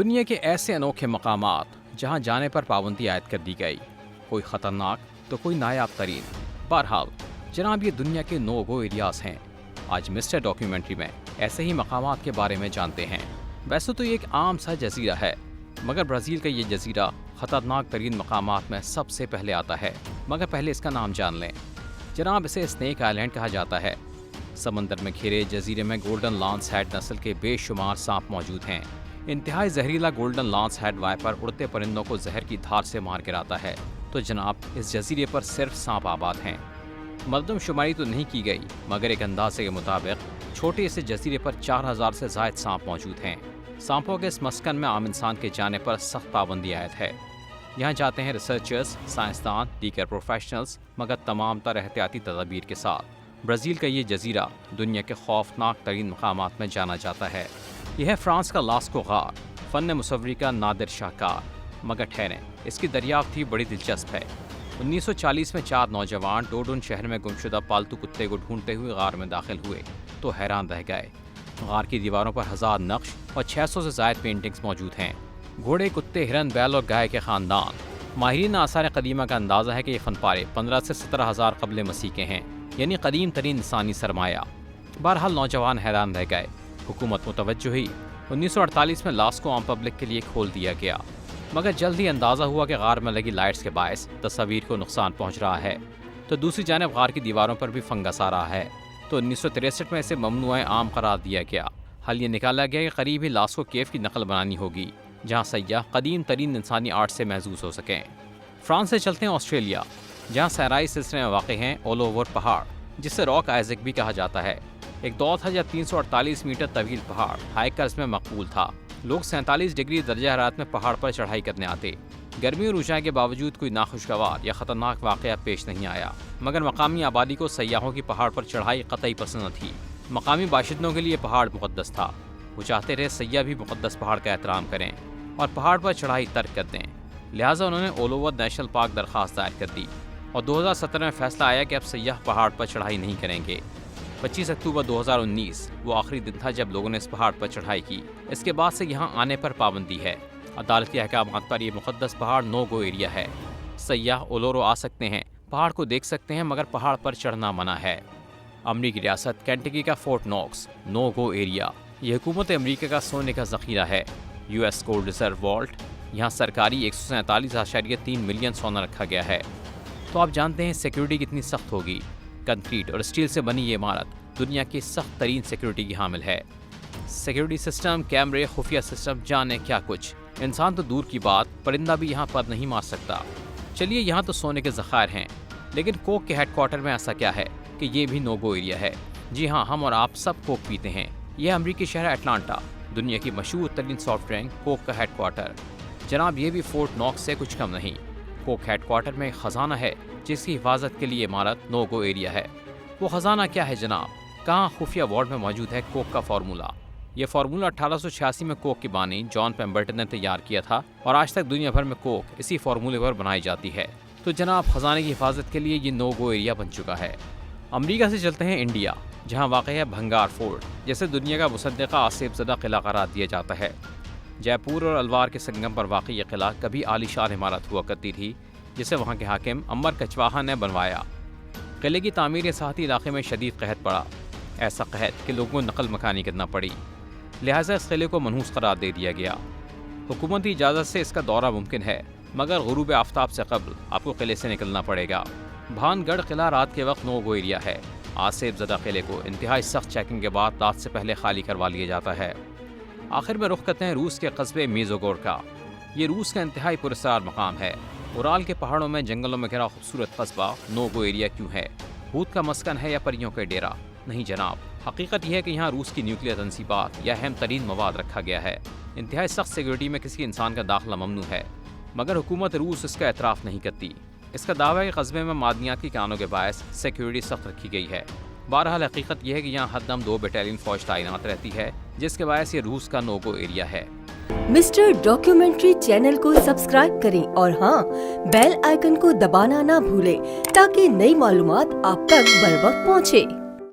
دنیا کے ایسے انوکھے مقامات جہاں جانے پر پابندی عائد کر دی گئی، کوئی خطرناک تو کوئی نایاب ترین۔ بہرحال جناب، یہ دنیا کے نو گو ایریاز ہیں۔ آج مسٹر ڈاکیومنٹری میں ایسے ہی مقامات کے بارے میں جانتے ہیں۔ ویسے تو یہ ایک عام سا جزیرہ ہے، مگر برازیل کا یہ جزیرہ خطرناک ترین مقامات میں سب سے پہلے آتا ہے۔ مگر پہلے اس کا نام جان لیں۔ جناب، اسے اسنیک آئلینڈ کہا جاتا ہے۔ سمندر میں گھرے جزیرے میں گولڈن لانس ہیڈ نسل کے بے شمار سانپ موجود ہیں۔ انتہائی زہریلا گولڈن لانس ہیڈ وائپر اڑتے پرندوں کو زہر کی دھار سے مار گراتا ہے۔ تو جناب، اس جزیرے پر صرف سانپ آباد ہیں۔ مردم شماری تو نہیں کی گئی، مگر ایک اندازے کے مطابق چھوٹے سے جزیرے پر 4000 سے زائد سانپ موجود ہیں۔ سانپوں کے اس مسکن میں عام انسان کے جانے پر سخت پابندی عائد ہے۔ یہاں جاتے ہیں ریسرچرز، سائنسدان، دیگر پروفیشنلز، مگر تمام تر احتیاطی تدابیر کے ساتھ۔ برازیل کا یہ جزیرہ دنیا کے خوفناک ترین مقامات میں جانا جاتا ہے۔ یہ ہے فرانس کا لاسکو غار، فن مصوری کا نادر شاہکار۔ مگر ٹھہریں، اس کی دریافت ہی بڑی دلچسپ ہے۔ 1940 میں 4 نوجوان ڈوڈون شہر میں گمشدہ پالتو کتے کو ڈھونڈتے ہوئے غار میں داخل ہوئے تو حیران رہ گئے۔ غار کی دیواروں پر 1000 نقش اور 600 سے زائد پینٹنگز موجود ہیں۔ گھوڑے، کتے، ہرن، بیل اور گائے کے خاندان۔ ماہرین آثار قدیمہ کا اندازہ ہے کہ یہ فن پارے 15 سے 17 ہزار قبل مسیح کے ہیں، یعنی قدیم ترین انسانی سرمایہ۔ بہرحال نوجوان حیران رہ گئے۔ حکومت متوجہ ہوئی۔ 1948 میں لاسکو عام پبلک کے لیے کھول دیا گیا، مگر جلد ہی اندازہ ہوا کہ غار میں لگی لائٹس کے باعث تصاویر کو نقصان پہنچ رہا ہے، تو دوسری جانب غار کی دیواروں پر بھی فنگس آ رہا ہے، تو 1963 میں اسے ممنوع عام قرار دیا گیا۔ حل یہ نکالا گیا کہ قریب ہی لاسکو کیف کی نقل بنانی ہوگی، جہاں سیاح قدیم ترین انسانی آرٹ سے محظوظ ہو سکیں۔ فرانس سے چلتے ہیں آسٹریلیا، جہاں صحرائی سلسلے میں واقع ہیں آل اوور پہاڑ، جسے راک آئزک بھی کہا جاتا ہے۔ ایک دور تھا جب 348 میٹر طویل پہاڑ ہائیکرز میں مقبول تھا۔ لوگ 47 ڈگری درجہ حرارت میں پہاڑ پر چڑھائی کرنے آتے۔ گرمی اور اونچائی کے باوجود کوئی ناخوشگوار یا خطرناک واقعہ پیش نہیں آیا، مگر مقامی آبادی کو سیاحوں کی پہاڑ پر چڑھائی قطعی پسند نہ تھی۔ مقامی باشندوں کے لیے پہاڑ مقدس تھا۔ وہ چاہتے رہے سیاح بھی مقدس پہاڑ کا احترام کریں اور پہاڑ پر چڑھائی ترک کر دیں، لہٰذا انہوں نے آل اوور نیشنل پارک درخواست دائر کر دی، اور 2017 میں فیصلہ آیا کہ اب سیاح پہاڑ پر چڑھائی نہیں کریں گے۔ 25 اکتوبر 2019 وہ آخری دن تھا جب لوگوں نے اس پہاڑ پر چڑھائی کی۔ اس کے بعد سے یہاں آنے پر پابندی ہے۔ عدالت کے احکامات پر یہ مقدس پہاڑ نو گو ایریا ہے۔ سیاح اولورو آ سکتے ہیں، پہاڑ کو دیکھ سکتے ہیں، مگر پہاڑ پر چڑھنا منع ہے۔ امریکی ریاست کینٹکی کا فورٹ نوکس نو گو ایریا، یہ حکومت امریکہ کا سونے کا ذخیرہ ہے۔ U S gold reserve vault, یہاں سرکاری 147.3 ملین سونا رکھا گیا ہے۔ تو آپ جانتے ہیں سیکیورٹی کتنی سخت ہوگی۔ کنکریٹ اور اسٹیل سے بنی یہ عمارت دنیا کی سخت ترین سیکیورٹی کی حامل ہے۔ سیکیورٹی سسٹم، کیمرے، خفیہ سسٹم، جانے کیا کچھ۔ انسان تو دور کی بات، پرندہ بھی یہاں پر نہیں مار سکتا۔ چلیے، یہاں تو سونے کے ذخائر ہیں، لیکن کوک کے ہیڈ کوارٹر میں ایسا کیا ہے کہ یہ بھی نو گو ایریا ہے؟ جی ہاں، ہم اور آپ سب کوک پیتے ہیں۔ یہ امریکی شہر اٹلانٹا، دنیا کی مشہور ترین سافٹ ڈرنک کوک کا ہیڈ کوارٹر۔ جناب، یہ بھی فورٹ نوکس سے کچھ کم نہیں۔ کوک ہیڈ کوارٹر میں ایک خزانہ ہے جس کی حفاظت کے لیے عمارت نو گو ایریا ہے۔ وہ خزانہ کیا ہے جناب؟ کہاں خفیہ وارڈ میں موجود ہے کوک کا فارمولا۔ یہ فارمولا 1886 میں کوک کی بانی جان پیمبرٹن نے تیار کیا تھا، اور آج تک دنیا بھر میں کوک اسی فارمولے پر بنائی جاتی ہے۔ تو جناب، خزانے کی حفاظت کے لیے یہ نو گو ایریا بن چکا ہے۔ امریکہ سے چلتے ہیں انڈیا، جہاں واقع ہے بھنگار فورٹ، جسے دنیا کا مصدقہ آصف زدہ قلعہ قرار دیا جاتا ہے۔ جے پور اور الوار کے سنگم پر واقع یہ قلعہ کبھی عالی شان عمارت ہوا کرتی تھی، جسے وہاں کے حاکم امر کچواہا نے بنوایا۔ قلعے کی تعمیر کے ساتھ ہی علاقے میں شدید قحط پڑا، ایسا قحط کہ لوگوں کو نقل مکانی کرنا پڑی، لہٰذا اس قلعے کو منحوس قرار دے دیا گیا۔ حکومتی اجازت سے اس کا دورہ ممکن ہے، مگر غروب آفتاب سے قبل آپ کو قلعے سے نکلنا پڑے گا۔ بھان گڑھ قلعہ رات کے وقت نو گو ایریا ہے۔ آصف زدہ قلعے کو انتہائی سخت چیکنگ کے بعد رات سے پہلے خالی کروا لیا جاتا ہے۔ آخر میں رخ کرتے ہیں روس کے قصبے میزوگور کا۔ یہ روس کا انتہائی پراسرار مقام ہے۔ اورال کے پہاڑوں میں جنگلوں میں گھرا خوبصورت قصبہ نو گو ایریا کیوں ہے؟ بھوت کا مسکن ہے یا پریوں کا ڈیرا؟ نہیں جناب، حقیقت یہ ہے کہ یہاں روس کی نیوکلیئر تنصیبات یا اہم ترین مواد رکھا گیا ہے۔ انتہائی سخت سیکیورٹی میں کسی انسان کا داخلہ ممنوع ہے، مگر حکومت روس اس کا اعتراف نہیں کرتی۔ اس کا دعویٰ ہے کہ قصبے میں معدنیات کی کانوں کے باعث سیکیورٹی سخت رکھی گئی ہے۔ بہرحال حقیقت یہ ہے کہ یہاں ہر دم 2 بٹالین فوج تعینات رہتی ہے، جس کے باعث یہ روس کا نو گو ایریا ہے۔ مسٹر ڈاکیومنٹری چینل کو سبسکرائب کریں اور ہاں، بیل آئیکن کو دبانا نہ بھولیں تاکہ نئی معلومات آپ تک بر وقت پہنچے۔